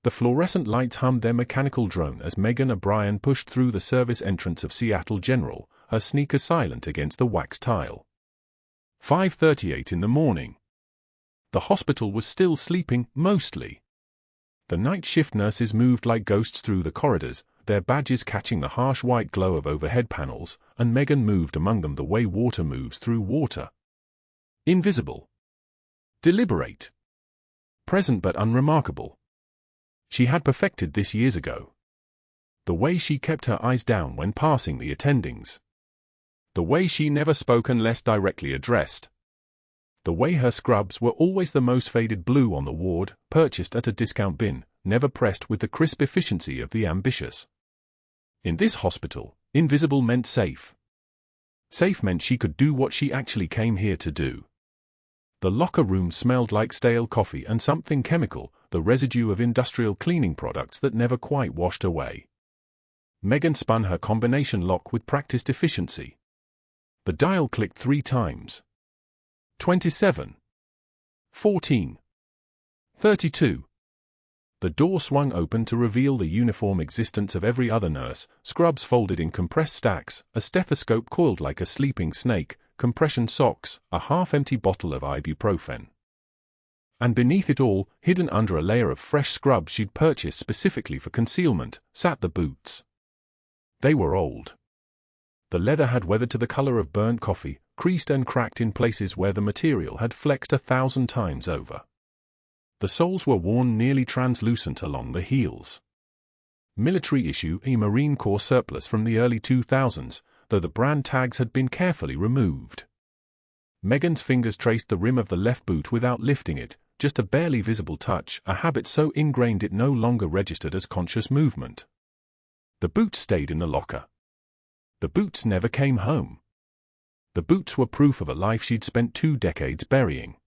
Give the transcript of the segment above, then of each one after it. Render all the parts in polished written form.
The fluorescent lights hummed their mechanical drone as Megan O'Brien pushed through the service entrance of Seattle General, her sneakers silent against the wax tile. 5:38 in the morning. The hospital was still sleeping, mostly. The night shift nurses moved like ghosts through the corridors, their badges catching the harsh white glow of overhead panels, and Megan moved among them the way water moves through water. Invisible. Deliberate. Present but unremarkable. She had perfected this years ago. The way she kept her eyes down when passing the attendings. The way she never spoke unless directly addressed. The way her scrubs were always the most faded blue on the ward, purchased at a discount bin, never pressed with the crisp efficiency of the ambitious. In this hospital, invisible meant safe. Safe meant she could do what she actually came here to do. The locker room smelled like stale coffee and something chemical, the residue of industrial cleaning products that never quite washed away. Megan spun her combination lock with practiced efficiency. The dial clicked 3 times. 27. 14. 32. The door swung open to reveal the uniform existence of every other nurse, scrubs folded in compressed stacks, a stethoscope coiled like a sleeping snake, compression socks, a half-empty bottle of ibuprofen. And beneath it all, hidden under a layer of fresh scrubs she'd purchased specifically for concealment, sat the boots. They were old. The leather had weathered to the color of burnt coffee, creased and cracked in places where the material had flexed 1,000 times over. The soles were worn nearly translucent along the heels. Military issue, a Marine Corps surplus from the early 2000s, though the brand tags had been carefully removed. Megan's fingers traced the rim of the left boot without lifting it, just a barely visible touch, a habit so ingrained it no longer registered as conscious movement. The boots stayed in the locker. The boots never came home. The boots were proof of a life she'd spent 2 decades burying.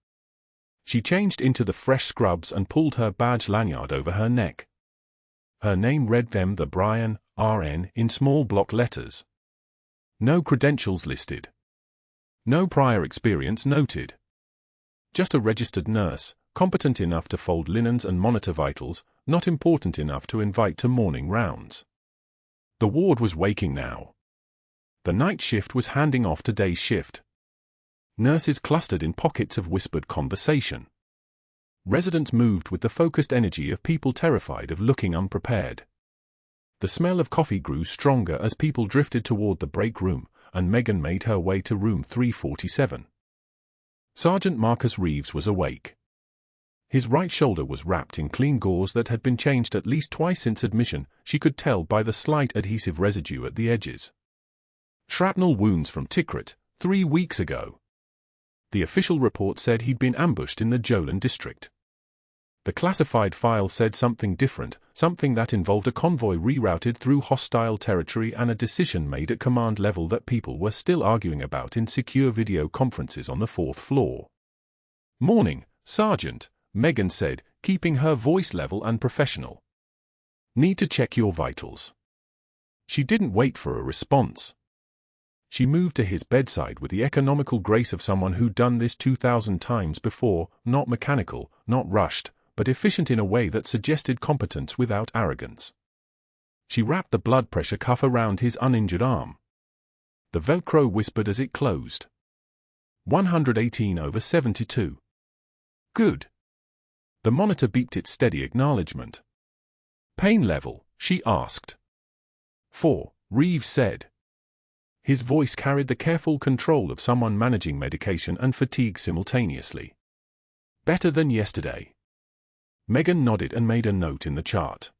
She changed into the fresh scrubs and pulled her badge lanyard over her neck. Her name read them the Brian, RN, in small block letters. No credentials listed. No prior experience noted. Just a registered nurse, competent enough to fold linens and monitor vitals, not important enough to invite to morning rounds. The ward was waking now. The night shift was handing off to day shift. Nurses clustered in pockets of whispered conversation. Residents moved with the focused energy of people terrified of looking unprepared. The smell of coffee grew stronger as people drifted toward the break room, and Megan made her way to room 347. Sergeant Marcus Reeves was awake. His right shoulder was wrapped in clean gauze that had been changed at least twice since admission, she could tell by the slight adhesive residue at the edges. Shrapnel wounds from Tikrit, 3 weeks ago. The official report said he'd been ambushed in the Jolin district. The classified file said something different, something that involved a convoy rerouted through hostile territory and a decision made at command level that people were still arguing about in secure video conferences on the 4th floor. "Morning, Sergeant," Megan said, keeping her voice level and professional. "Need to check your vitals." She didn't wait for a response. She moved to his bedside with the economical grace of someone who'd done this 2,000 times before, not mechanical, not rushed, but efficient in a way that suggested competence without arrogance. She wrapped the blood pressure cuff around his uninjured arm. The Velcro whispered as it closed. 118/72. Good. The monitor beeped its steady acknowledgement. "Pain level?" she asked. 4, Reeves said. His voice carried the careful control of someone managing medication and fatigue simultaneously. "Better than yesterday." Megan nodded and made a note in the chart.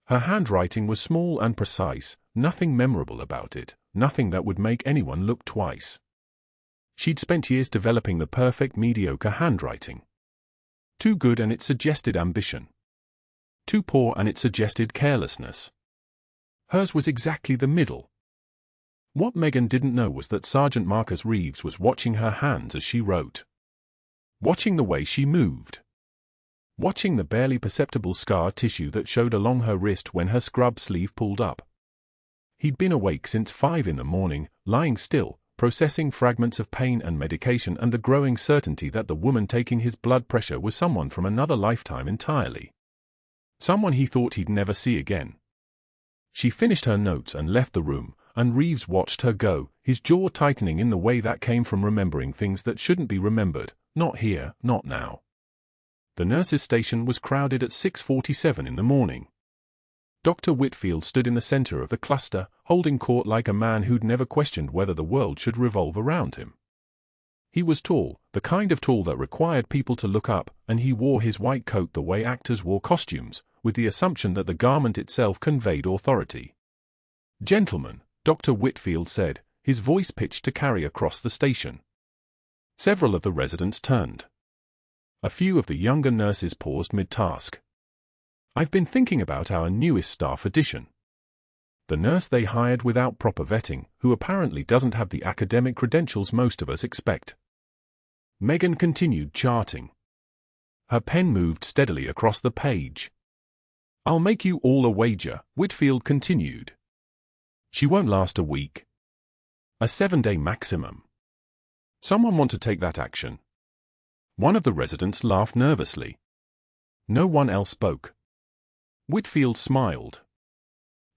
Her handwriting was small and precise, nothing memorable about it, nothing that would make anyone look twice. She'd spent years developing the perfect mediocre handwriting. Too good and it suggested ambition. Too poor and it suggested carelessness. Hers was exactly the middle. What Megan didn't know was that Sergeant Marcus Reeves was watching her hands as she wrote. Watching the way she moved. Watching the barely perceptible scar tissue that showed along her wrist when her scrub sleeve pulled up. He'd been awake since 5 in the morning, lying still, processing fragments of pain and medication and the growing certainty that the woman taking his blood pressure was someone from another lifetime entirely. Someone he thought he'd never see again. She finished her notes and left the room, and Reeves watched her go, his jaw tightening in the way that came from remembering things that shouldn't be remembered. Not here, not now. The nurses' station was crowded at 6:47 in the morning. Dr. Whitfield stood in the center of the cluster, holding court like a man who'd never questioned whether the world should revolve around him. He was tall, the kind of tall that required people to look up, and he wore his white coat the way actors wore costumes, with the assumption that the garment itself conveyed authority. "Gentlemen," Dr. Whitfield said, his voice pitched to carry across the station. Several of the residents turned. A few of the younger nurses paused mid-task. "I've been thinking about our newest staff addition. The nurse they hired without proper vetting, who apparently doesn't have the academic credentials most of us expect." Megan continued charting. Her pen moved steadily across the page. "I'll make you all a wager," Whitfield continued. "She won't last a week. A 7-day maximum. Someone want to take that action?" One of the residents laughed nervously. No one else spoke. Whitfield smiled.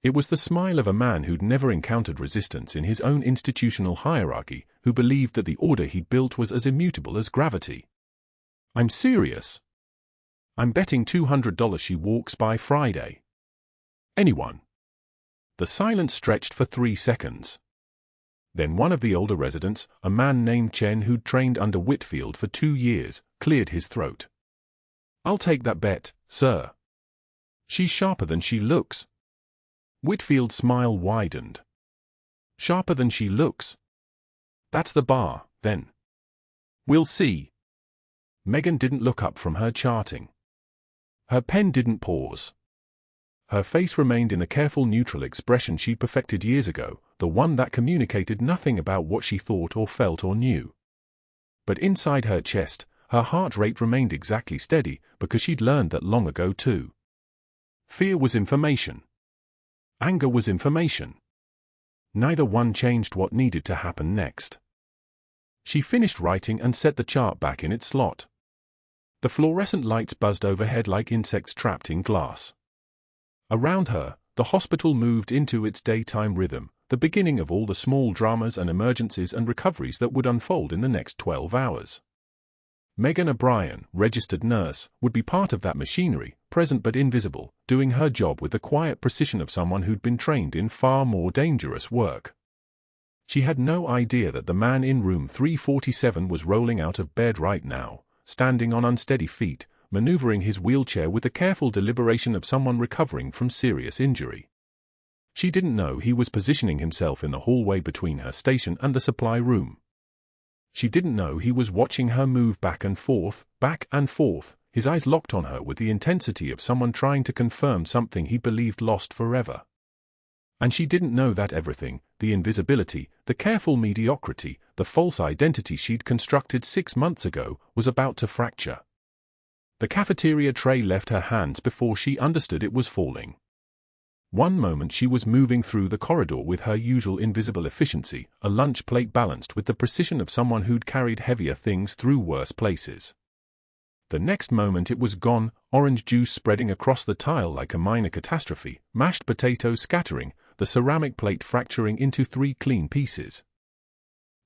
It was the smile of a man who'd never encountered resistance in his own institutional hierarchy, who believed that the order he'd built was as immutable as gravity. "I'm serious. I'm betting $200 she walks by Friday. Anyone?" The silence stretched for 3 seconds. Then one of the older residents, a man named Chen who'd trained under Whitfield for 2 years, cleared his throat. "I'll take that bet, sir. She's sharper than she looks." Whitfield's smile widened. "Sharper than she looks? That's the bar, then. We'll see." Megan didn't look up from her charting. Her pen didn't pause. Her face remained in the careful neutral expression she'd perfected years ago, the one that communicated nothing about what she thought or felt or knew. But inside her chest, her heart rate remained exactly steady, because she'd learned that long ago too. Fear was information. Anger was information. Neither one changed what needed to happen next. She finished writing and set the chart back in its slot. The fluorescent lights buzzed overhead like insects trapped in glass. Around her, the hospital moved into its daytime rhythm, the beginning of all the small dramas and emergencies and recoveries that would unfold in the next 12 hours. Megan O'Brien, registered nurse, would be part of that machinery, present but invisible, doing her job with the quiet precision of someone who'd been trained in far more dangerous work. She had no idea that the man in room 347 was rolling out of bed right now, standing on unsteady feet, maneuvering his wheelchair with the careful deliberation of someone recovering from serious injury. She didn't know he was positioning himself in the hallway between her station and the supply room. She didn't know he was watching her move back and forth, his eyes locked on her with the intensity of someone trying to confirm something he believed lost forever. And she didn't know that everything, the invisibility, the careful mediocrity, the false identity she'd constructed 6 months ago, was about to fracture. The cafeteria tray left her hands before she understood it was falling. One moment she was moving through the corridor with her usual invisible efficiency, a lunch plate balanced with the precision of someone who'd carried heavier things through worse places. The next moment it was gone, orange juice spreading across the tile like a minor catastrophe, mashed potatoes scattering, the ceramic plate fracturing into 3 clean pieces.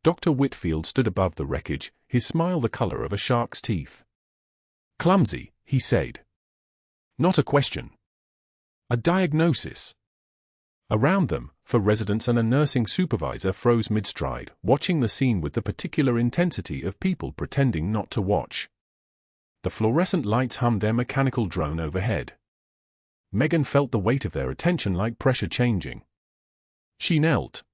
Dr. Whitfield stood above the wreckage, his smile the color of a shark's teeth. "Clumsy," he said. "Not a question. A diagnosis." Around them, 4 residents and a nursing supervisor froze mid-stride, watching the scene with the particular intensity of people pretending not to watch. The fluorescent lights hummed their mechanical drone overhead. Megan felt the weight of their attention like pressure changing. She knelt.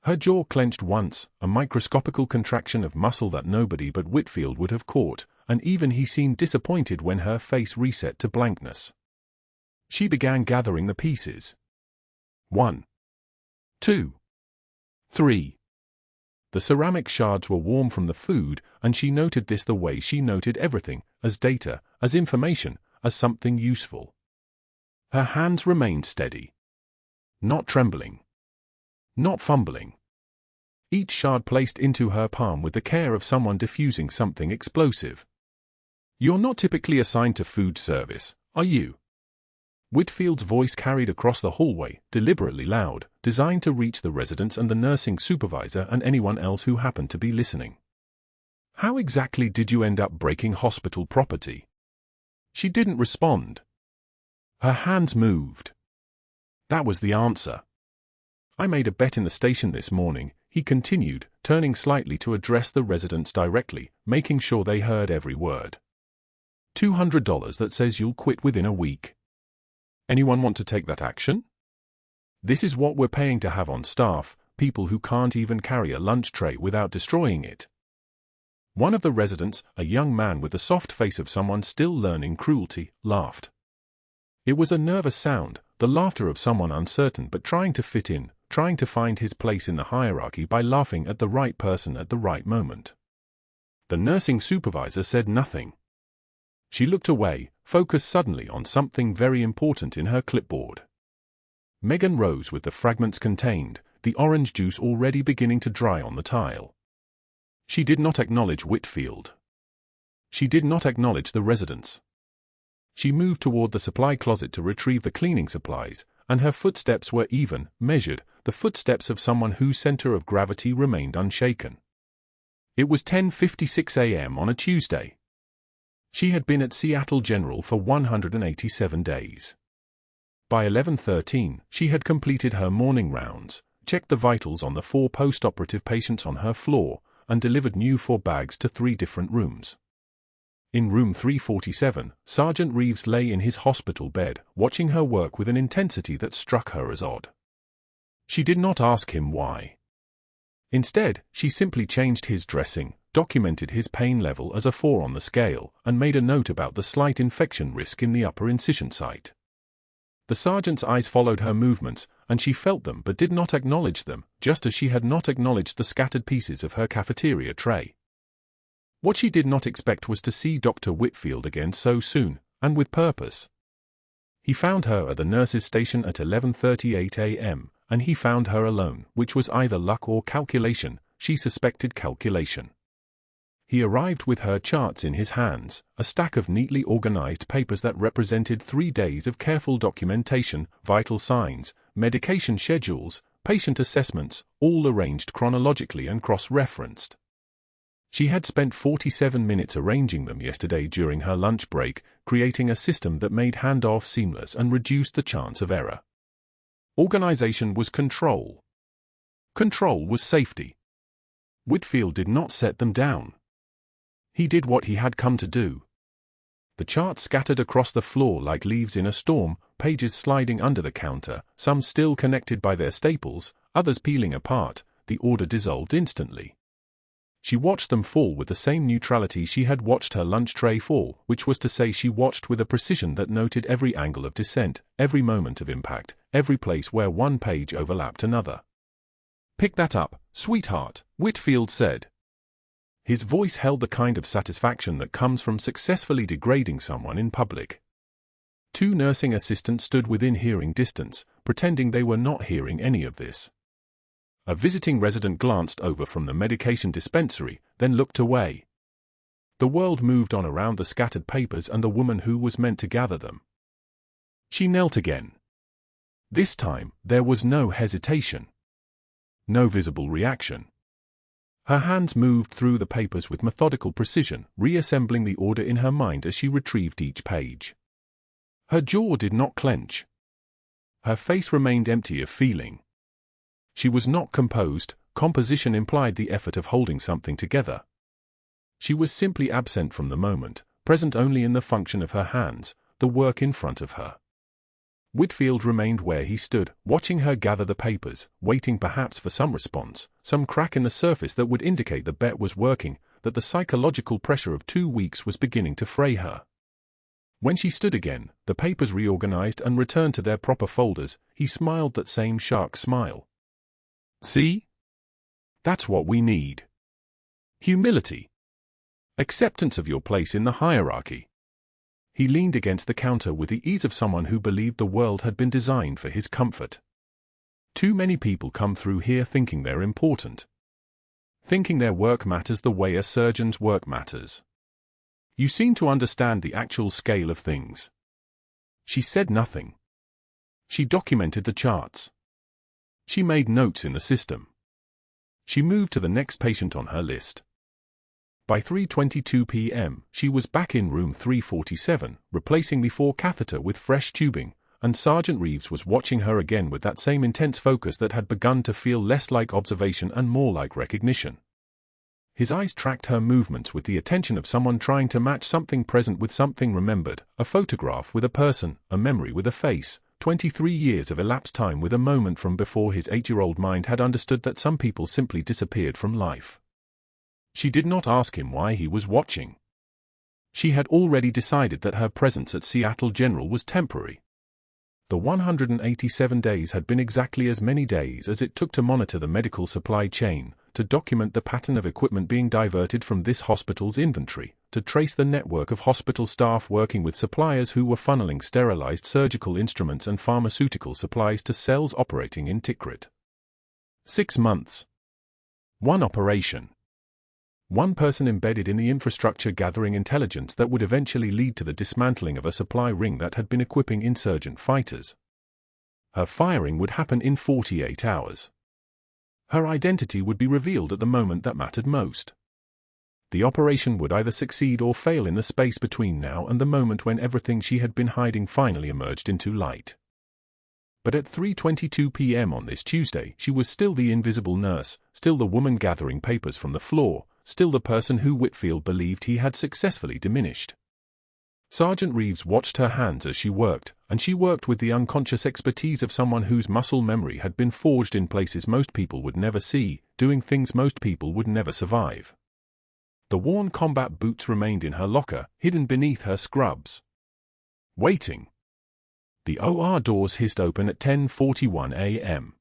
Her jaw clenched once, a microscopical contraction of muscle that nobody but Whitfield would have caught, and even he seemed disappointed when her face reset to blankness. She began gathering the pieces. 1, 2, 3. The ceramic shards were warm from the food, and she noted this the way she noted everything, as data, as information, as something useful. Her hands remained steady. Not trembling. Not fumbling. Each shard placed into her palm with the care of someone diffusing something explosive. "You're not typically assigned to food service, are you?" Whitfield's voice carried across the hallway, deliberately loud, designed to reach the residents and the nursing supervisor and anyone else who happened to be listening. "How exactly did you end up breaking hospital property?" She didn't respond. Her hands moved. That was the answer. "I made a bet in the station this morning," he continued, turning slightly to address the residents directly, making sure they heard every word. $200 that says you'll quit within a week. Anyone want to take that action? This is what we're paying to have on staff, people who can't even carry a lunch tray without destroying it. One of the residents, a young man with the soft face of someone still learning cruelty, laughed. It was a nervous sound, the laughter of someone uncertain but trying to fit in, trying to find his place in the hierarchy by laughing at the right person at the right moment. The nursing supervisor said nothing. She looked away, focused suddenly on something very important in her clipboard. Megan rose with the fragments contained, the orange juice already beginning to dry on the tile. She did not acknowledge Whitfield. She did not acknowledge the residents. She moved toward the supply closet to retrieve the cleaning supplies, and her footsteps were even, measured, the footsteps of someone whose center of gravity remained unshaken. It was 10:56 a.m. on a Tuesday. She had been at Seattle General for 187 days. By 11:13, she had completed her morning rounds, checked the vitals on the 4 post-operative patients on her floor, and delivered new 4 bags to 3 different rooms. In room 347, Sergeant Reeves lay in his hospital bed, watching her work with an intensity that struck her as odd. She did not ask him why. Instead, she simply changed his dressing, documented his pain level as a 4 on the scale, and made a note about the slight infection risk in the upper incision site. The sergeant's eyes followed her movements, and she felt them but did not acknowledge them, just as she had not acknowledged the scattered pieces of her cafeteria tray. What she did not expect was to see Dr. Whitfield again so soon, and with purpose. He found her at the nurse's station at 11:38 a.m., and he found her alone, which was either luck or calculation. She suspected calculation. He arrived with her charts in his hands, a stack of neatly organized papers that represented 3 days of careful documentation, vital signs, medication schedules, patient assessments, all arranged chronologically and cross-referenced. She had spent 47 minutes arranging them yesterday during her lunch break, creating a system that made handoff seamless and reduced the chance of error. Organization was control. Control was safety. Whitfield did not set them down. He did what he had come to do. The charts scattered across the floor like leaves in a storm, pages sliding under the counter, some still connected by their staples, others peeling apart. The order dissolved instantly. She watched them fall with the same neutrality she had watched her lunch tray fall, which was to say she watched with a precision that noted every angle of descent, every moment of impact, every place where one page overlapped another. "Pick that up, sweetheart," Whitfield said. His voice held the kind of satisfaction that comes from successfully degrading someone in public. 2 nursing assistants stood within hearing distance, pretending they were not hearing any of this. A visiting resident glanced over from the medication dispensary, then looked away. The world moved on around the scattered papers and the woman who was meant to gather them. She knelt again. This time, there was no hesitation. No visible reaction. Her hands moved through the papers with methodical precision, reassembling the order in her mind as she retrieved each page. Her jaw did not clench. Her face remained empty of feeling. She was not composed. Composition implied the effort of holding something together. She was simply absent from the moment, present only in the function of her hands, the work in front of her. Whitfield remained where he stood, watching her gather the papers, waiting perhaps for some response, some crack in the surface that would indicate the bet was working, that the psychological pressure of 2 weeks was beginning to fray her. When she stood again, the papers reorganized and returned to their proper folders, he smiled that same shark smile. "See? That's what we need. Humility. Acceptance of your place in the hierarchy." He leaned against the counter with the ease of someone who believed the world had been designed for his comfort. Too many people come through here thinking they're important. Thinking their work matters the way a surgeon's work matters. You seem to understand the actual scale of things. She said nothing. She documented the charts. She made notes in the system. She moved to the next patient on her list. By 3:22 p.m., she was back in room 347, replacing the catheter with fresh tubing, and Sergeant Reeves was watching her again with that same intense focus that had begun to feel less like observation and more like recognition. His eyes tracked her movements with the attention of someone trying to match something present with something remembered, a photograph with a person, a memory with a face, 23 years of elapsed time with a moment from before his 8-year-old mind had understood that some people simply disappeared from life. She did not ask him why he was watching. She had already decided that her presence at Seattle General was temporary. The 187 days had been exactly as many days as it took to monitor the medical supply chain, to document the pattern of equipment being diverted from this hospital's inventory, to trace the network of hospital staff working with suppliers who were funneling sterilized surgical instruments and pharmaceutical supplies to cells operating in Tikrit. 6 months. One operation. One person embedded in the infrastructure gathering intelligence that would eventually lead to the dismantling of a supply ring that had been equipping insurgent fighters. Her firing would happen in 48 hours. Her identity would be revealed at the moment that mattered most. The operation would either succeed or fail in the space between now and the moment when everything she had been hiding finally emerged into light. But at 3:22 p.m. on this Tuesday, she was still the invisible nurse, still the woman gathering papers from the floor, still the person who Whitfield believed he had successfully diminished. Sergeant Reeves watched her hands as she worked, and she worked with the unconscious expertise of someone whose muscle memory had been forged in places most people would never see, doing things most people would never survive. The worn combat boots remained in her locker, hidden beneath her scrubs. Waiting. The OR doors hissed open at 10:41 a.m.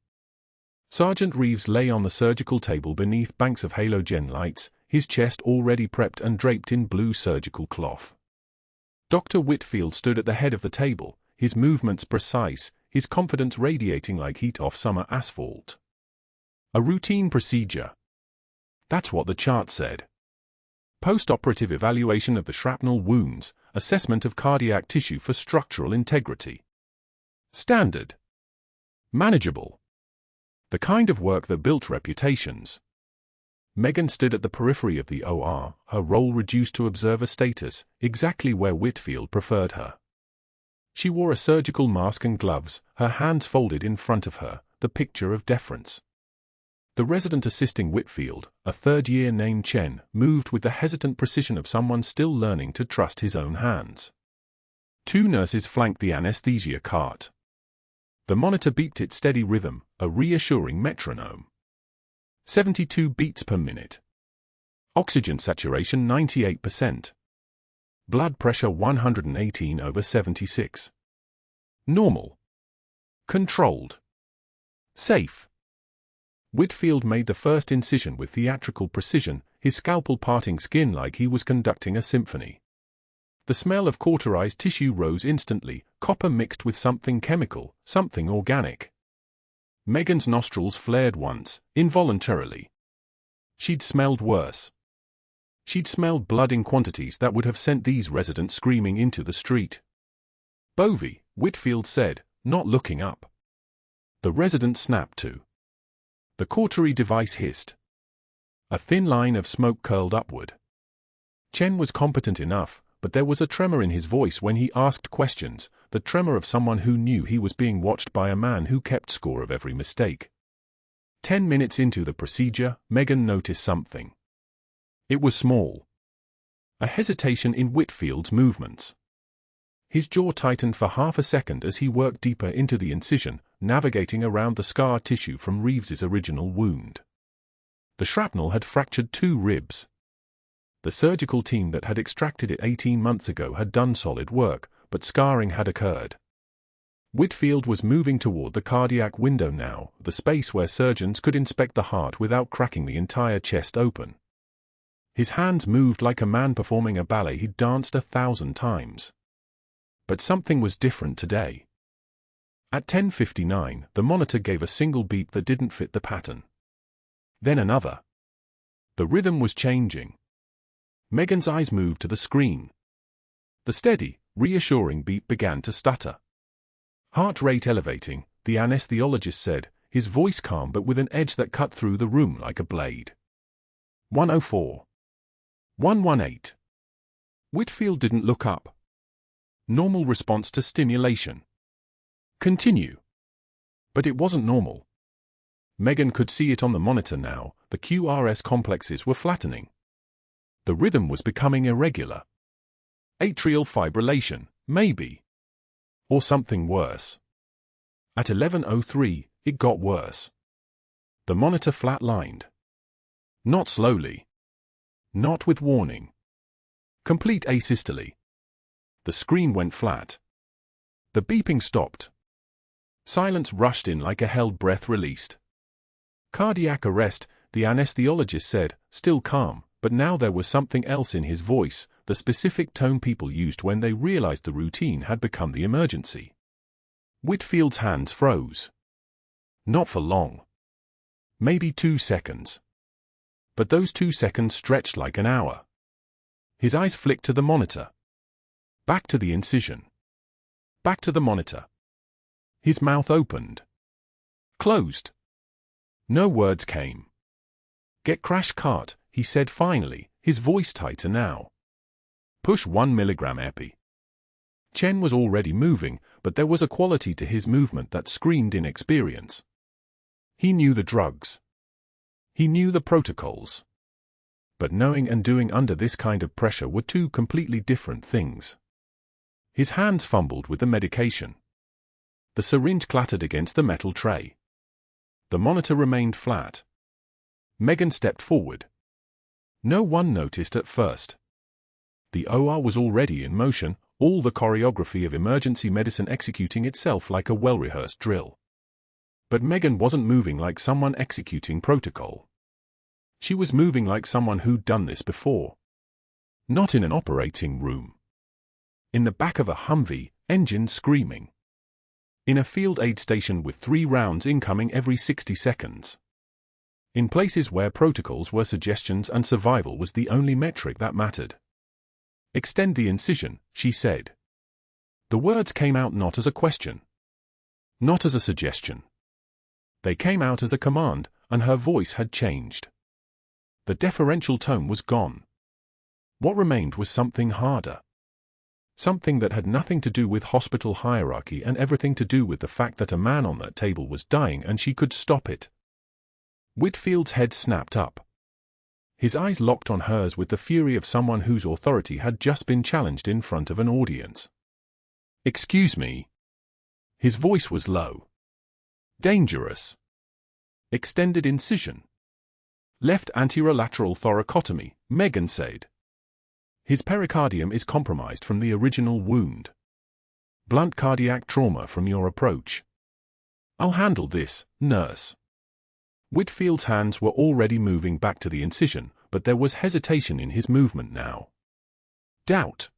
Sergeant Reeves lay on the surgical table beneath banks of halogen lights, his chest already prepped and draped in blue surgical cloth. Dr. Whitfield stood at the head of the table, his movements precise, his confidence radiating like heat off summer asphalt. A routine procedure. That's what the chart said. Post-operative evaluation of the shrapnel wounds, assessment of cardiac tissue for structural integrity. Standard. Manageable. The kind of work that built reputations. Megan stood at the periphery of the OR, her role reduced to observer status, exactly where Whitfield preferred her. She wore a surgical mask and gloves, her hands folded in front of her, the picture of deference. The resident assisting Whitfield, a third-year named Chen, moved with the hesitant precision of someone still learning to trust his own hands. 2 nurses flanked the anesthesia cart. The monitor beeped its steady rhythm, a reassuring metronome. 72 beats per minute. Oxygen saturation 98%. Blood pressure 118/76. Normal. Controlled. Safe. Whitfield made the first incision with theatrical precision, his scalpel parting skin like he was conducting a symphony. The smell of cauterized tissue rose instantly, copper mixed with something chemical, something organic. Megan's nostrils flared once, involuntarily. She'd smelled worse. She'd smelled blood in quantities that would have sent these residents screaming into the street. "Bovie," Whitfield said, not looking up. The resident snapped to. The cautery device hissed. A thin line of smoke curled upward. Chen was competent enough, but there was a tremor in his voice when he asked questions, the tremor of someone who knew he was being watched by a man who kept score of every mistake. 10 minutes into the procedure, Megan noticed something. It was small. A hesitation in Whitfield's movements. His jaw tightened for half a second as he worked deeper into the incision, navigating around the scar tissue from Reeves's original wound. The shrapnel had fractured 2 ribs. The surgical team that had extracted it 18 months ago had done solid work, but scarring had occurred. Whitfield was moving toward the cardiac window now, the space where surgeons could inspect the heart without cracking the entire chest open. His hands moved like a man performing a ballet he'd danced 1,000 times. But something was different today. At 10:59, the monitor gave a single beep that didn't fit the pattern. Then another. The rhythm was changing. Megan's eyes moved to the screen. The steady, reassuring beep began to stutter. Heart rate elevating, the anesthesiologist said, his voice calm but with an edge that cut through the room like a blade. 104. 118. Whitfield didn't look up. Normal response to stimulation. Continue. But it wasn't normal. Megan could see it on the monitor now, the QRS complexes were flattening. The rhythm was becoming irregular. Atrial fibrillation, maybe. Or something worse. At 11:03, it got worse. The monitor flatlined. Not slowly. Not with warning. Complete asystole. The screen went flat. The beeping stopped. Silence rushed in like a held breath released. Cardiac arrest, the anesthesiologist said, still calm, but now there was something else in his voice, the specific tone people used when they realized the routine had become the emergency. Whitfield's hands froze. Not for long. Maybe 2 seconds. But those 2 seconds stretched like an hour. His eyes flicked to the monitor. Back to the incision. Back to the monitor. His mouth opened. Closed. No words came. Get crash cart, he said finally, his voice tighter now. Push 1 milligram epi. Chen was already moving, but there was a quality to his movement that screamed inexperience. He knew the drugs. He knew the protocols. But knowing and doing under this kind of pressure were two completely different things. His hands fumbled with the medication. The syringe clattered against the metal tray. The monitor remained flat. Megan stepped forward. No one noticed at first. The OR was already in motion, all the choreography of emergency medicine executing itself like a well-rehearsed drill. But Megan wasn't moving like someone executing protocol. She was moving like someone who'd done this before. Not in an operating room. In the back of a Humvee, engine screaming. In a field aid station with 3 rounds incoming every 60 seconds. In places where protocols were suggestions and survival was the only metric that mattered. Extend the incision, she said. The words came out not as a question. Not as a suggestion. They came out as a command, and her voice had changed. The deferential tone was gone. What remained was something harder. Something that had nothing to do with hospital hierarchy and everything to do with the fact that a man on that table was dying and she could stop it. Whitfield's head snapped up. His eyes locked on hers with the fury of someone whose authority had just been challenged in front of an audience. Excuse me. His voice was low. Dangerous. Extended incision. Left anterolateral thoracotomy, Megan said. His pericardium is compromised from the original wound. Blunt cardiac trauma from your approach. I'll handle this, nurse. Whitfield's hands were already moving back to the incision, but there was hesitation in his movement now. Doubt.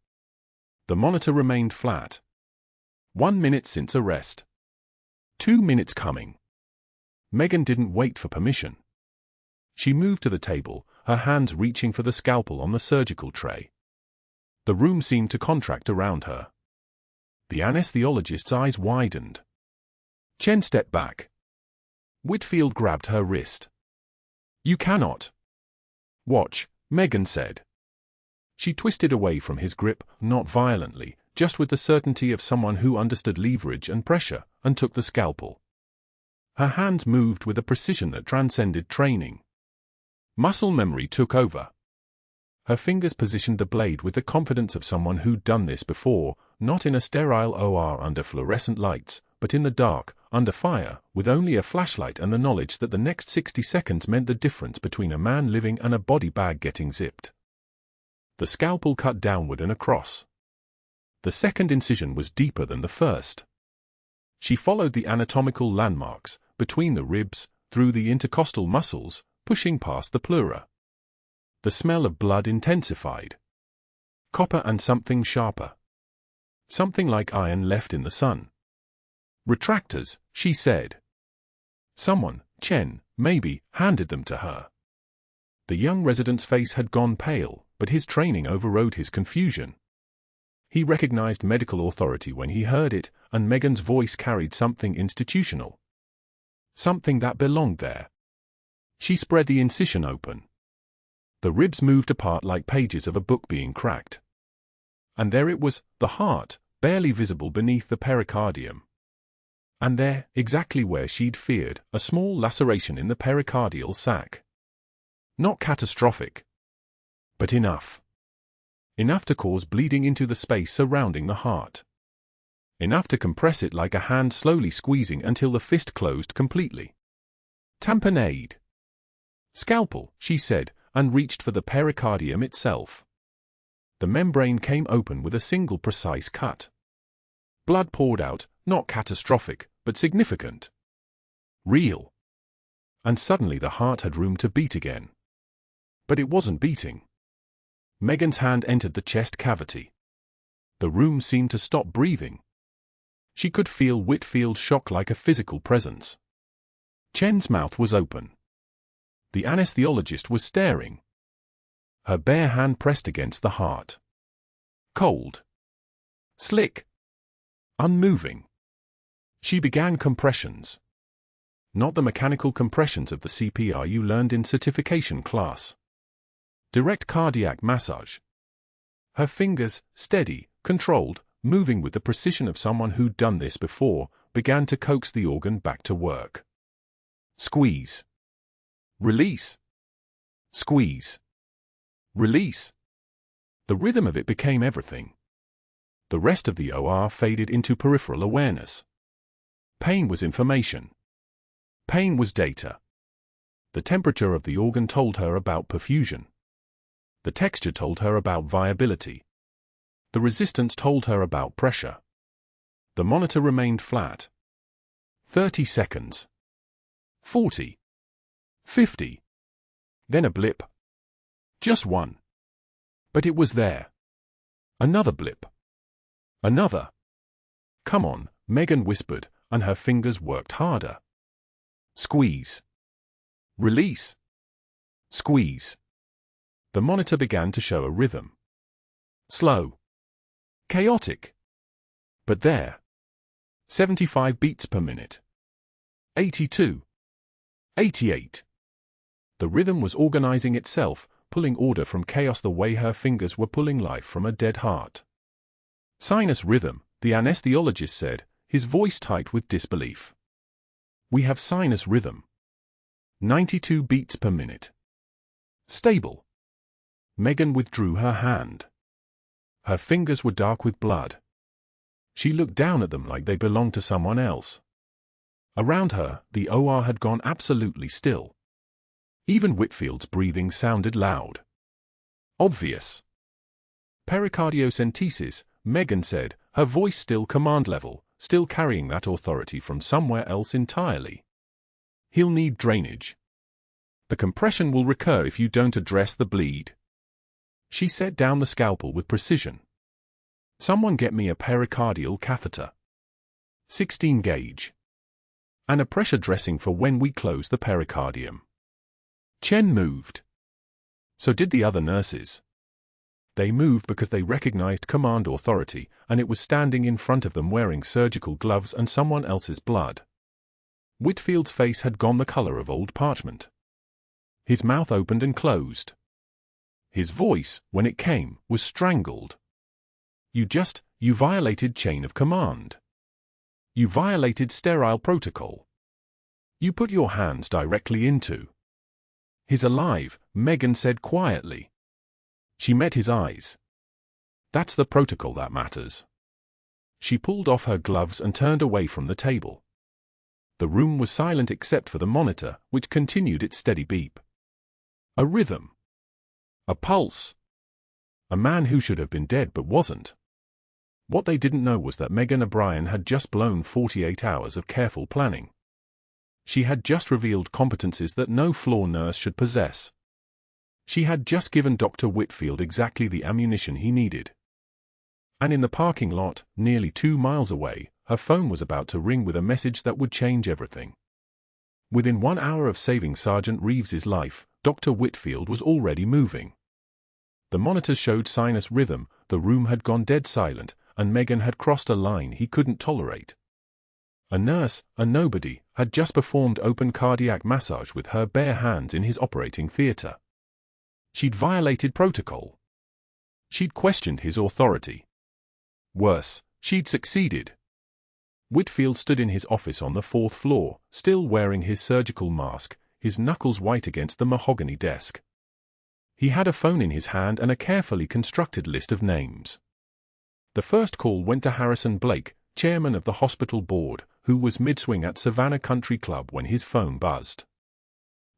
The monitor remained flat. 1 minute since arrest. 2 minutes coming. Megan didn't wait for permission. She moved to the table, her hands reaching for the scalpel on the surgical tray. The room seemed to contract around her. The anesthesiologist's eyes widened. Chen stepped back. Whitfield grabbed her wrist. You cannot. Watch, Megan said. She twisted away from his grip, not violently, just with the certainty of someone who understood leverage and pressure, and took the scalpel. Her hands moved with a precision that transcended training. Muscle memory took over. Her fingers positioned the blade with the confidence of someone who'd done this before, not in a sterile OR under fluorescent lights, but in the dark, under fire, with only a flashlight and the knowledge that the next 60 seconds meant the difference between a man living and a body bag getting zipped. The scalpel cut downward and across. The second incision was deeper than the first. She followed the anatomical landmarks, between the ribs, through the intercostal muscles, pushing past the pleura. The smell of blood intensified. Copper and something sharper. Something like iron left in the sun. Retractors, she said. Someone, Chen, maybe, handed them to her. The young resident's face had gone pale, but his training overrode his confusion. He recognized medical authority when he heard it, and Megan's voice carried something institutional. Something that belonged there. She spread the incision open. The ribs moved apart like pages of a book being cracked. And there it was, the heart, barely visible beneath the pericardium. And there, exactly where she'd feared, a small laceration in the pericardial sac. Not catastrophic. But enough. Enough to cause bleeding into the space surrounding the heart. Enough to compress it like a hand slowly squeezing until the fist closed completely. Tamponade. Scalpel, she said, and reached for the pericardium itself. The membrane came open with a single precise cut. Blood poured out, not catastrophic, but significant. Real. And suddenly the heart had room to beat again. But it wasn't beating. Megan's hand entered the chest cavity. The room seemed to stop breathing. She could feel Whitfield's shock like a physical presence. Chen's mouth was open. The anesthesiologist was staring. Her bare hand pressed against the heart. Cold. Slick. Unmoving. She began compressions. Not the mechanical compressions of the CPR you learned in certification class. Direct cardiac massage. Her fingers, steady, controlled, moving with the precision of someone who'd done this before, began to coax the organ back to work. Squeeze. Release. Squeeze. Release. The rhythm of it became everything. The rest of the OR faded into peripheral awareness. Pain was information. Pain was data. The temperature of the organ told her about perfusion. The texture told her about viability. The resistance told her about pressure. The monitor remained flat. 30 seconds. 40. 50. Then a blip. Just one. But it was there. Another blip. Another. Come on, Megan whispered, and her fingers worked harder. Squeeze. Release. Squeeze. The monitor began to show a rhythm. Slow. Chaotic. But there. 75 beats per minute. 82. 88. The rhythm was organizing itself, pulling order from chaos the way her fingers were pulling life from a dead heart. Sinus rhythm, the anesthesiologist said, his voice tight with disbelief. We have sinus rhythm. 92 beats per minute. Stable. Megan withdrew her hand. Her fingers were dark with blood. She looked down at them like they belonged to someone else. Around her, the OR had gone absolutely still. Even Whitfield's breathing sounded loud. Obvious. Pericardiocentesis, Megan said, her voice still command level, still carrying that authority from somewhere else entirely. He'll need drainage. The compression will recur if you don't address the bleed. She set down the scalpel with precision. Someone get me a pericardial catheter. 16 gauge. And a pressure dressing for when we close the pericardium. Chen moved. So did the other nurses. They moved because they recognized command authority, and it was standing in front of them wearing surgical gloves and someone else's blood. Whitfield's face had gone the color of old parchment. His mouth opened and closed. His voice, when it came, was strangled. You violated chain of command. You violated sterile protocol. You put your hands directly into. He's alive, Megan said quietly. She met his eyes. That's the protocol that matters. She pulled off her gloves and turned away from the table. The room was silent except for the monitor, which continued its steady beep. A rhythm. A pulse. A man who should have been dead but wasn't. What they didn't know was that Megan O'Brien had just blown 48 hours of careful planning. She had just revealed competencies that no floor nurse should possess. She had just given Dr. Whitfield exactly the ammunition he needed. And in the parking lot, nearly 2 miles away, her phone was about to ring with a message that would change everything. Within 1 hour of saving Sergeant Reeves's life, Dr. Whitfield was already moving. The monitors showed sinus rhythm, The room had gone dead silent, and Megan had crossed a line he couldn't tolerate. A nurse, a nobody, had just performed open cardiac massage with her bare hands in his operating theatre. She'd violated protocol. She'd questioned his authority. Worse, she'd succeeded. Whitfield stood in his office on the 4th floor, still wearing his surgical mask, his knuckles white against the mahogany desk. He had a phone in his hand and a carefully constructed list of names. The first call went to Harrison Blake, chairman of the hospital board, who was mid-swing at Savannah Country Club when his phone buzzed.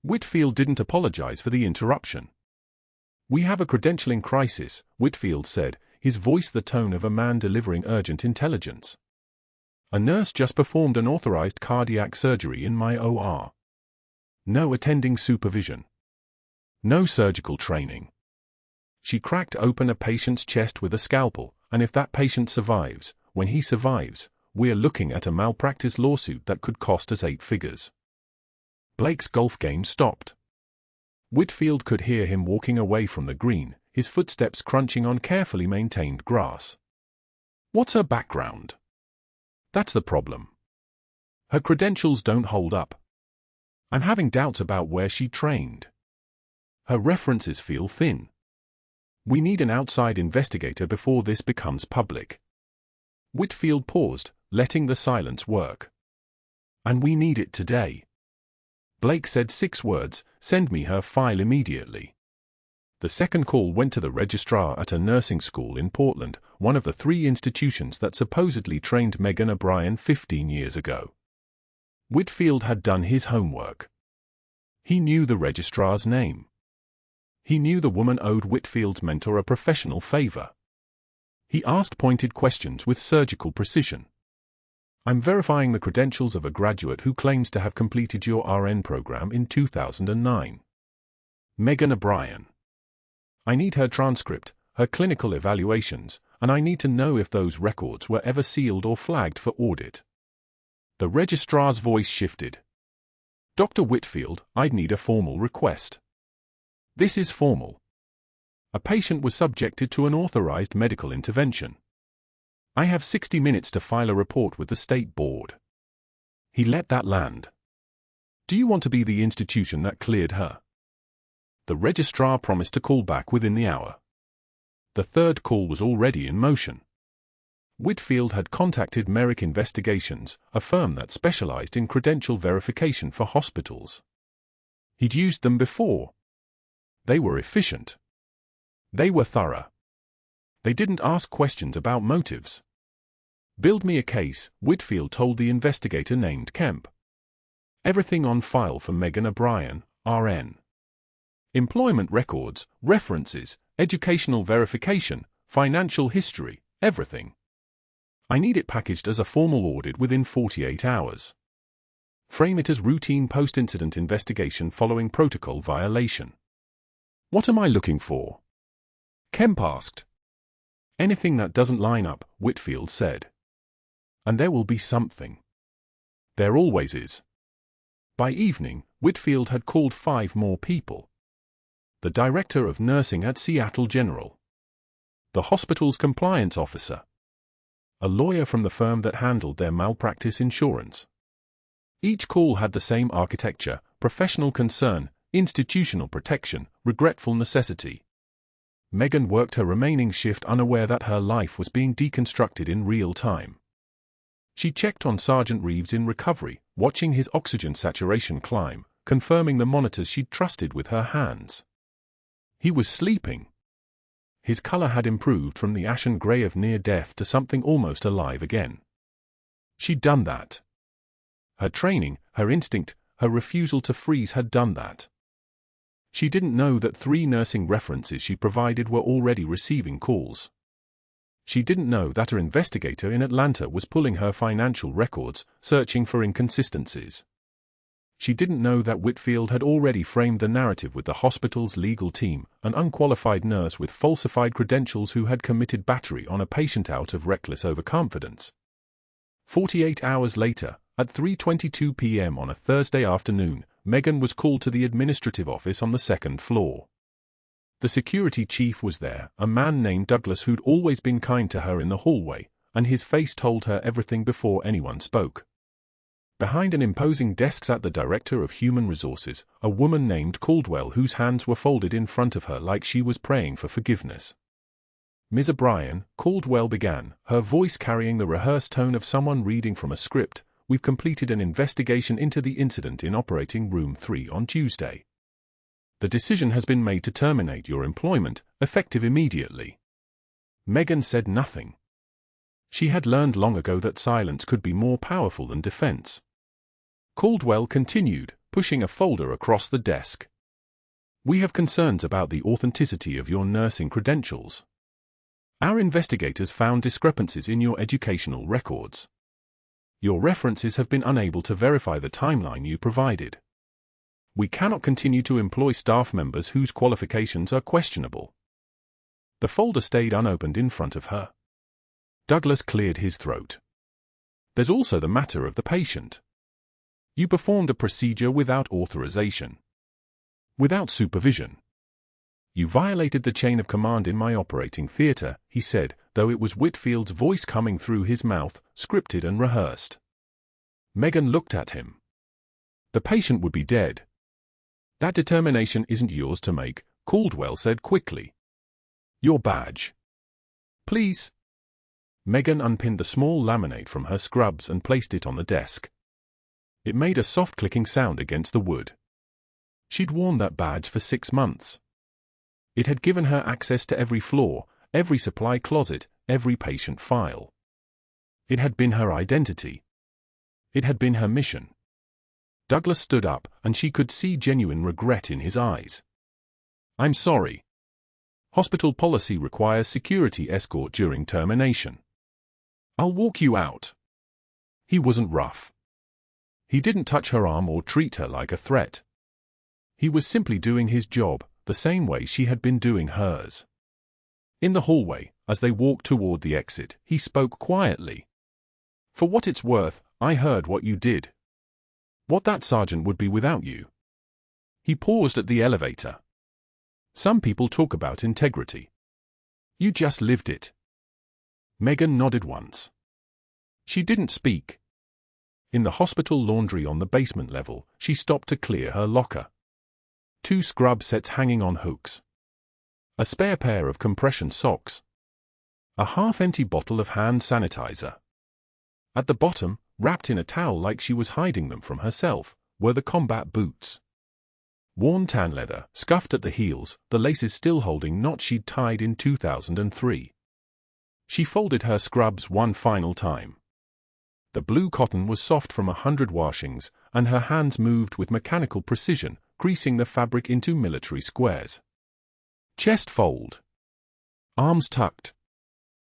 Whitfield didn't apologize for the interruption. "We have a credentialing crisis," Whitfield said, his voice the tone of a man delivering urgent intelligence. "A nurse just performed an authorized cardiac surgery in my OR. No attending supervision. No surgical training. She cracked open a patient's chest with a scalpel, and if that patient survives, when he survives, we're looking at a malpractice lawsuit that could cost us 8 figures." Blake's golf game stopped. Whitfield could hear him walking away from the green, his footsteps crunching on carefully maintained grass. "What's her background?" "That's the problem. Her credentials don't hold up. I'm having doubts about where she trained. Her references feel thin. We need an outside investigator before this becomes public." Whitfield paused, letting the silence work. "And we need it today." Blake said 6 words, "Send me her file immediately." The second call went to the registrar at a nursing school in Portland, one of the 3 institutions that supposedly trained Megan O'Brien 15 years ago. Whitfield had done his homework. He knew the registrar's name. He knew the woman owed Whitfield's mentor a professional favor. He asked pointed questions with surgical precision. "I'm verifying the credentials of a graduate who claims to have completed your RN program in 2009. Megan O'Brien. I need her transcript, her clinical evaluations, and I need to know if those records were ever sealed or flagged for audit." The registrar's voice shifted. "Dr. Whitfield, I'd need a formal request." "This is formal. A patient was subjected to an authorized medical intervention. I have 60 minutes to file a report with the state board." He let that land. "Do you want to be the institution that cleared her?" The registrar promised to call back within the hour. The third call was already in motion. Whitfield had contacted Merrick Investigations, a firm that specialized in credential verification for hospitals. He'd used them before. They were efficient. They were thorough. They didn't ask questions about motives. "Build me a case," Whitfield told the investigator named Kemp. "Everything on file for Megan O'Brien, RN. Employment records, references, educational verification, financial history, everything. I need it packaged as a formal audit within 48 hours. Frame it as routine post-incident investigation following protocol violation." "What am I looking for?" Kemp asked. "Anything that doesn't line up," Whitfield said. "And there will be something. There always is." By evening, Whitfield had called 5 more people. The director of nursing at Seattle General. The hospital's compliance officer. A lawyer from the firm that handled their malpractice insurance. Each call had the same architecture: professional concern, institutional protection, regretful necessity. Megan worked her remaining shift unaware that her life was being deconstructed in real time. She checked on Sergeant Reeves in recovery, watching his oxygen saturation climb, confirming the monitors she'd trusted with her hands. He was sleeping. His color had improved from the ashen gray of near death to something almost alive again. She'd done that. Her training, her instinct, her refusal to freeze had done that. She didn't know that 3 nursing references she provided were already receiving calls. She didn't know that her investigator in Atlanta was pulling her financial records, searching for inconsistencies. She didn't know that Whitfield had already framed the narrative with the hospital's legal team, an unqualified nurse with falsified credentials who had committed battery on a patient out of reckless overconfidence. 48 hours later, at 3:22 p.m. on a Thursday afternoon, Megan was called to the administrative office on the 2nd floor. The security chief was there, a man named Douglas who'd always been kind to her in the hallway, and his face told her everything before anyone spoke. Behind an imposing desk sat the Director of Human Resources, a woman named Caldwell whose hands were folded in front of her like she was praying for forgiveness. "Ms. O'Brien," Caldwell began, her voice carrying the rehearsed tone of someone reading from a script, "we've completed an investigation into the incident in Operating Room 3 on Tuesday. The decision has been made to terminate your employment, effective immediately." Megan said nothing. She had learned long ago that silence could be more powerful than defense. Caldwell continued, pushing a folder across the desk. "We have concerns about the authenticity of your nursing credentials. Our investigators found discrepancies in your educational records. Your references have been unable to verify the timeline you provided. We cannot continue to employ staff members whose qualifications are questionable." The folder stayed unopened in front of her. Douglas cleared his throat. "There's also the matter of the patient. You performed a procedure without authorization. Without supervision. You violated the chain of command in my operating theater," he said, though it was Whitfield's voice coming through his mouth, scripted and rehearsed. Megan looked at him. "The patient would be dead." "That determination isn't yours to make," Caldwell said quickly. "Your badge. Please." Megan unpinned the small laminate from her scrubs and placed it on the desk. It made a soft clicking sound against the wood. She'd worn that badge for 6 months. It had given her access to every floor, every supply closet, every patient file. It had been her identity. It had been her mission. Douglas stood up, and she could see genuine regret in his eyes. "I'm sorry. Hospital policy requires security escort during termination. I'll walk you out." He wasn't rough. He didn't touch her arm or treat her like a threat. He was simply doing his job, the same way she had been doing hers. In the hallway, as they walked toward the exit, he spoke quietly. "For what it's worth, I heard what you did. What that sergeant would be without you." He paused at the elevator. "Some people talk about integrity. You just lived it." Megan nodded once. She didn't speak. In the hospital laundry on the basement level, she stopped to clear her locker. 2 scrub sets hanging on hooks. A spare pair of compression socks. A half-empty bottle of hand sanitizer. At the bottom, wrapped in a towel like she was hiding them from herself, were the combat boots. Worn tan leather, scuffed at the heels, the laces still holding knots she'd tied in 2003. She folded her scrubs one final time. The blue cotton was soft from 100 washings, and her hands moved with mechanical precision, creasing the fabric into military squares. Chest fold. Arms tucked.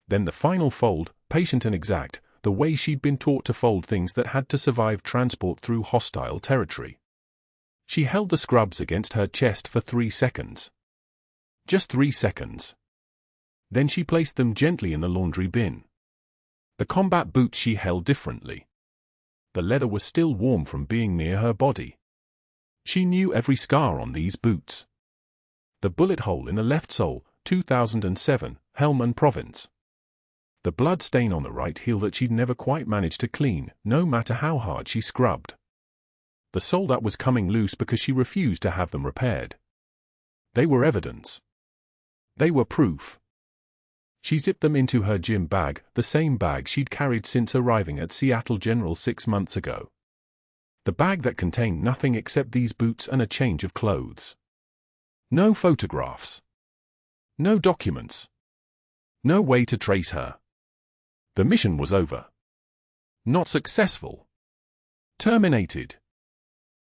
Then the final fold, patient and exact, the way she'd been taught to fold things that had to survive transport through hostile territory. She held the scrubs against her chest for 3 seconds. Just 3 seconds. Then she placed them gently in the laundry bin. The combat boots she held differently. The leather was still warm from being near her body. She knew every scar on these boots. The bullet hole in the left sole, 2007, Helmand Province. The blood stain on the right heel that she'd never quite managed to clean, no matter how hard she scrubbed. The sole that was coming loose because she refused to have them repaired. They were evidence. They were proof. She zipped them into her gym bag, the same bag she'd carried since arriving at Seattle General 6 months ago. The bag that contained nothing except these boots and a change of clothes. No photographs. No documents. No way to trace her. The mission was over. Not successful. Terminated.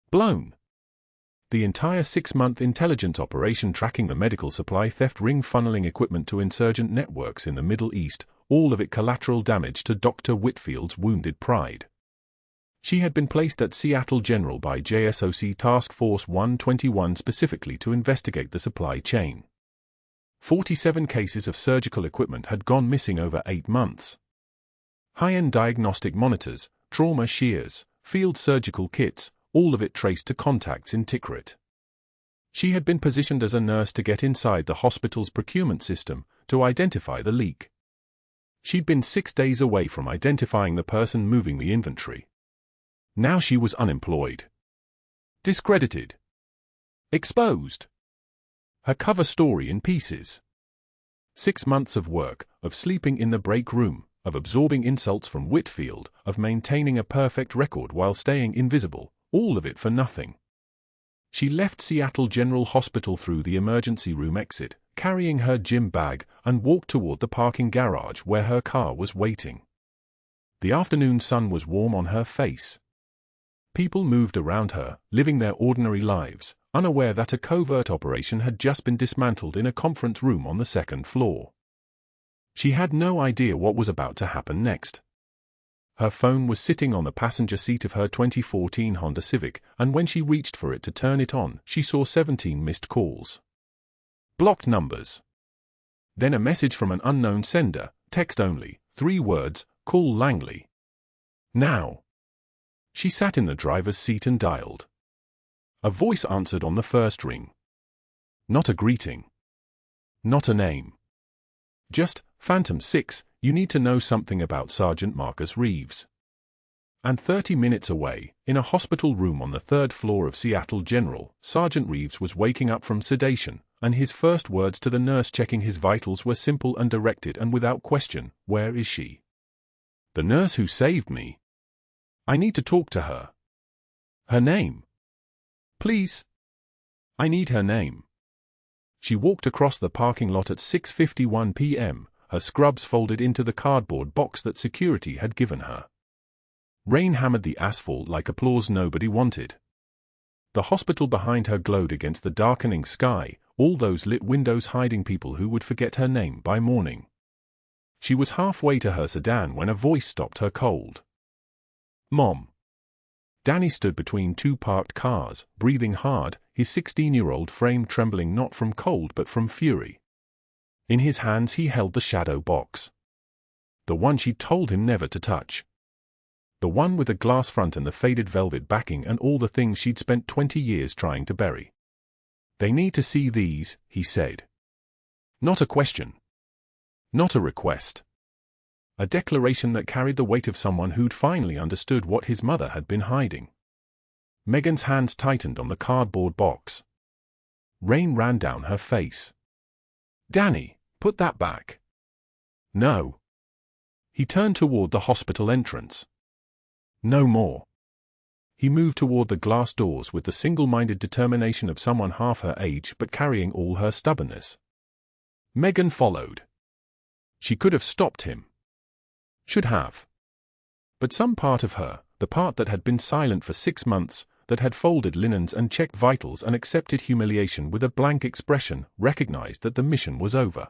Blown. The entire 6-month intelligence operation tracking the medical supply theft ring funneling equipment to insurgent networks in the Middle East, all of it collateral damage to Dr. Whitfield's wounded pride. She had been placed at Seattle General by JSOC Task Force 121 specifically to investigate the supply chain. 47 cases of surgical equipment had gone missing over 8 months. High-end diagnostic monitors, trauma shears, field surgical kits, all of it traced to contacts in Tikrit. She had been positioned as a nurse to get inside the hospital's procurement system to identify the leak. She'd been 6 days away from identifying the person moving the inventory. Now she was unemployed. Discredited. Exposed. Her cover story in pieces. 6 months of work, of sleeping in the break room, of absorbing insults from Whitfield, of maintaining a perfect record while staying invisible, all of it for nothing. She left Seattle General Hospital through the emergency room exit, carrying her gym bag, and walked toward the parking garage where her car was waiting. The afternoon sun was warm on her face. People moved around her, living their ordinary lives, unaware that a covert operation had just been dismantled in a conference room on the 2nd floor. She had no idea what was about to happen next. Her phone was sitting on the passenger seat of her 2014 Honda Civic, and when she reached for it to turn it on, she saw 17 missed calls. Blocked numbers. Then a message from an unknown sender, text only, 3 words, "Call Langley. Now." She sat in the driver's seat and dialed. A voice answered on the first ring. Not a greeting. Not a name. Just, "Phantom 6, you need to know something about Sergeant Marcus Reeves." And 30 minutes away, in a hospital room on the 3rd floor of Seattle General, Sergeant Reeves was waking up from sedation, and his first words to the nurse checking his vitals were simple and directed and without question, "Where is she?" "The nurse who saved me. I need to talk to her." "Her name?" "Please. I need her name." She walked across the parking lot at 6:51 p.m., her scrubs folded into the cardboard box that security had given her. Rain hammered the asphalt like applause nobody wanted. The hospital behind her glowed against the darkening sky, all those lit windows hiding people who would forget her name by morning. She was halfway to her sedan when a voice stopped her cold. "Mom." Danny stood between 2 parked cars, breathing hard, his 16-year-old frame trembling not from cold but from fury. In his hands he held the shadow box. The one she'd told him never to touch. The one with the glass front and the faded velvet backing and all the things she'd spent 20 years trying to bury. "They need to see these," he said. Not a question. Not a request. A declaration that carried the weight of someone who'd finally understood what his mother had been hiding. Megan's hands tightened on the cardboard box. Rain ran down her face. "Danny, put that back." "No." He turned toward the hospital entrance. "No more." He moved toward the glass doors with the single-minded determination of someone half her age but carrying all her stubbornness. Megan followed. She could have stopped him. Should have. But some part of her, the part that had been silent for 6 months, that had folded linens and checked vitals and accepted humiliation with a blank expression, recognized that the mission was over.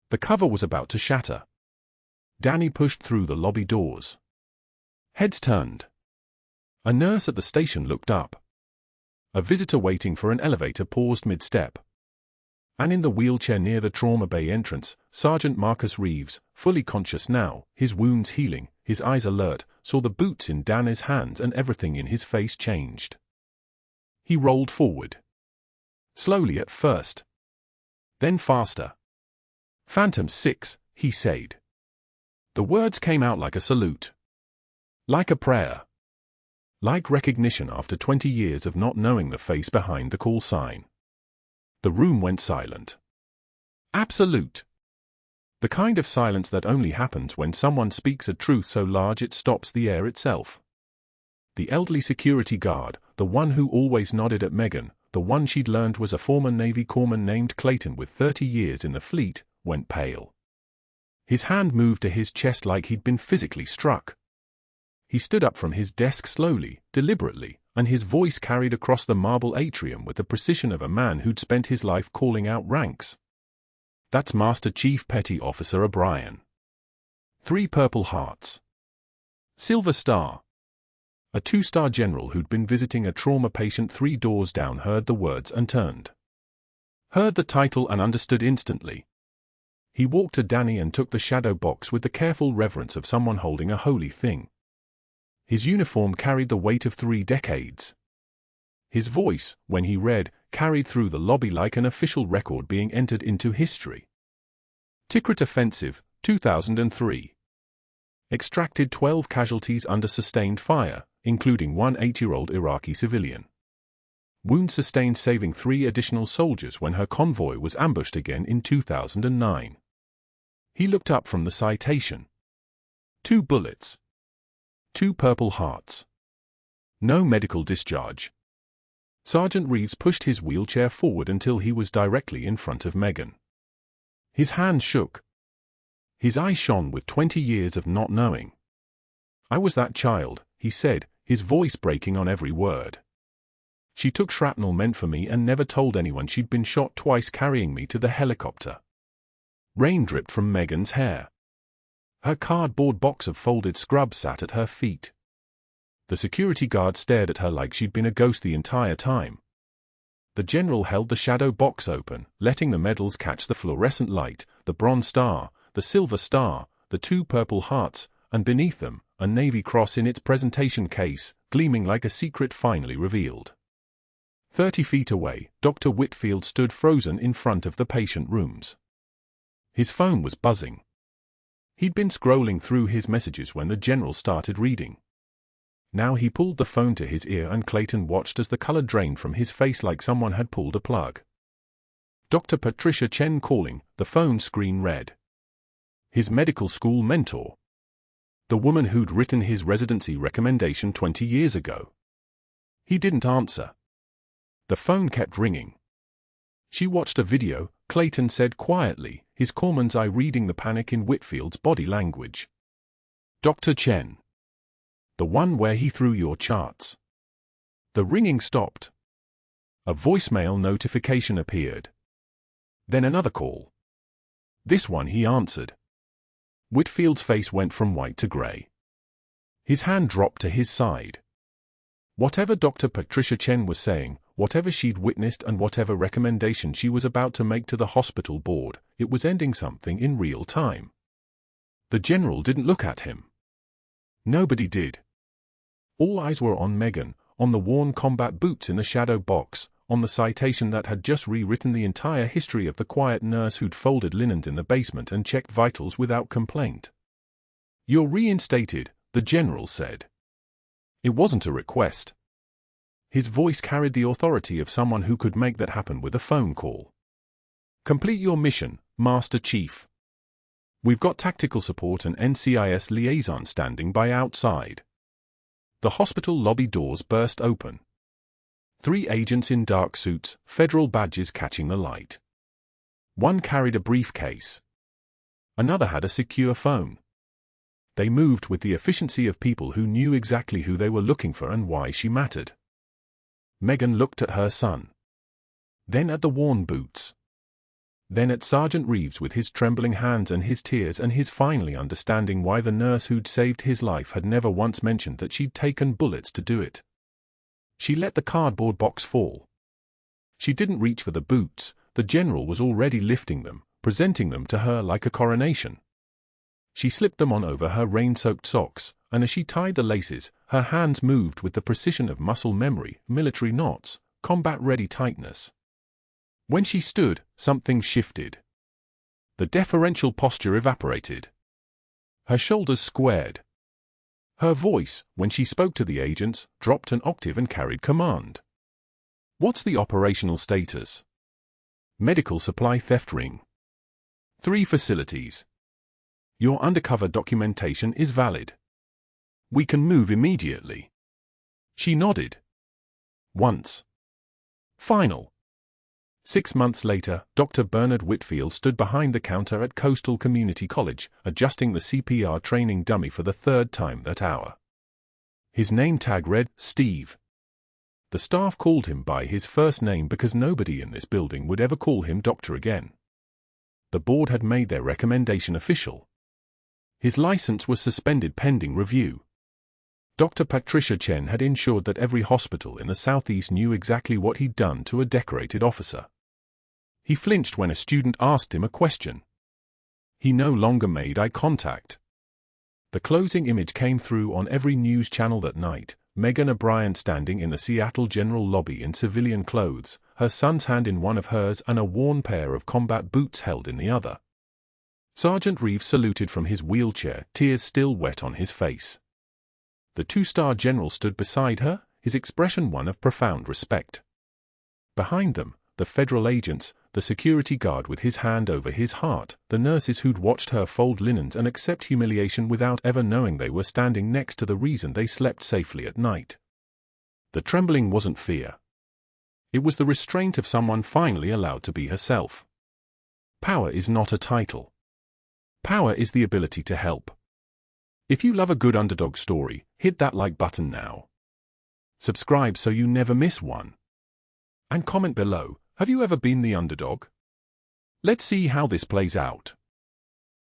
The cover was about to shatter. Danny pushed through the lobby doors. Heads turned. A nurse at the station looked up. A visitor waiting for an elevator paused mid-step. And in the wheelchair near the trauma bay entrance, Sergeant Marcus Reeves, fully conscious now, his wounds healing, his eyes alert, saw the boots in Danny's hands and everything in his face changed. He rolled forward. Slowly at first. Then faster. "Phantom 6, he said. The words came out like a salute. Like a prayer. Like recognition after 20 years of not knowing the face behind the call sign. The room went silent. Absolute. The kind of silence that only happens when someone speaks a truth so large it stops the air itself. The elderly security guard, the one who always nodded at Megan, the one she'd learned was a former Navy corpsman named Clayton with 30 years in the fleet, went pale. His hand moved to his chest like he'd been physically struck. He stood up from his desk slowly, deliberately, and his voice carried across the marble atrium with the precision of a man who'd spent his life calling out ranks. "That's Master Chief Petty Officer O'Brien. 3 Purple Hearts. Silver Star." A 2-star general who'd been visiting a trauma patient 3 doors down heard the words and turned. Heard the title and understood instantly. He walked to Danny and took the shadow box with the careful reverence of someone holding a holy thing. His uniform carried the weight of 3 decades. His voice, when he read, carried through the lobby like an official record being entered into history. Tikrit offensive, 2003. Extracted 12 casualties under sustained fire, including one 8-year-old Iraqi civilian. Wounds sustained, saving 3 additional soldiers when her convoy was ambushed again in 2009. He looked up from the citation. 2 bullets. 2 Purple Hearts. No medical discharge. Sergeant Reeves pushed his wheelchair forward until he was directly in front of Megan. His hand shook. His eyes shone with 20 years of not knowing. "I was that child," he said, his voice breaking on every word. "She took shrapnel meant for me and never told anyone she'd been shot twice, carrying me to the helicopter." Rain dripped from Megan's hair. Her cardboard box of folded scrubs sat at her feet. The security guard stared at her like she'd been a ghost the entire time. The general held the shadow box open, letting the medals catch the fluorescent light, the Bronze Star, the Silver Star, the 2 Purple Hearts, and beneath them, a Navy Cross in its presentation case, gleaming like a secret finally revealed. 30 feet away, Dr. Whitfield stood frozen in front of the patient rooms. His phone was buzzing. He'd been scrolling through his messages when the general started reading. Now he pulled the phone to his ear and Clayton watched as the color drained from his face like someone had pulled a plug. Dr. Patricia Chen calling, the phone screen read. His medical school mentor. The woman who'd written his residency recommendation 20 years ago. He didn't answer. The phone kept ringing. "She watched a video," Clayton said quietly, his corpsman's eye reading the panic in Whitfield's body language. "Dr. Chen. The one where he threw your charts." The ringing stopped. A voicemail notification appeared. Then another call. This one he answered. Whitfield's face went from white to grey. His hand dropped to his side. Whatever Dr. Patricia Chen was saying, whatever she'd witnessed and whatever recommendation she was about to make to the hospital board, it was ending something in real time. The general didn't look at him. Nobody did. All eyes were on Megan, on the worn combat boots in the shadow box, on the citation that had just rewritten the entire history of the quiet nurse who'd folded linens in the basement and checked vitals without complaint. "You're reinstated," the general said. It wasn't a request. His voice carried the authority of someone who could make that happen with a phone call. "Complete your mission, Master Chief. We've got tactical support and NCIS liaison standing by outside." The hospital lobby doors burst open. 3 agents in dark suits, federal badges catching the light. One carried a briefcase. Another had a secure phone. They moved with the efficiency of people who knew exactly who they were looking for and why she mattered. Megan looked at her son. Then at the worn boots. Then at Sergeant Reeves with his trembling hands and his tears and his finally understanding why the nurse who'd saved his life had never once mentioned that she'd taken bullets to do it. She let the cardboard box fall. She didn't reach for the boots, the general was already lifting them, presenting them to her like a coronation. She slipped them on over her rain-soaked socks, and as she tied the laces, her hands moved with the precision of muscle memory, military knots, combat-ready tightness. When she stood, something shifted. The deferential posture evaporated. Her shoulders squared. Her voice, when she spoke to the agents, dropped an octave and carried command. "What's the operational status?" "Medical supply theft ring. 3 facilities. Your undercover documentation is valid. We can move immediately." She nodded. "Once. Final." 6 months later, Dr. Bernard Whitfield stood behind the counter at Coastal Community College, adjusting the CPR training dummy for the 3rd time that hour. His name tag read, Steve. The staff called him by his first name because nobody in this building would ever call him doctor again. The board had made their recommendation official. His license was suspended pending review. Dr. Patricia Chen had ensured that every hospital in the Southeast knew exactly what he'd done to a decorated officer. He flinched when a student asked him a question. He no longer made eye contact. The closing image came through on every news channel that night, Megan O'Brien standing in the Seattle General lobby in civilian clothes, her son's hand in one of hers and a worn pair of combat boots held in the other. Sergeant Reeves saluted from his wheelchair, tears still wet on his face. The two-star general stood beside her, his expression one of profound respect. Behind them, the federal agents, the security guard with his hand over his heart, the nurses who'd watched her fold linens and accept humiliation without ever knowing they were standing next to the reason they slept safely at night. The trembling wasn't fear. It was the restraint of someone finally allowed to be herself. Power is not a title. Power is the ability to help. If you love a good underdog story, hit that like button now. Subscribe so you never miss one. And comment below, have you ever been the underdog? Let's see how this plays out.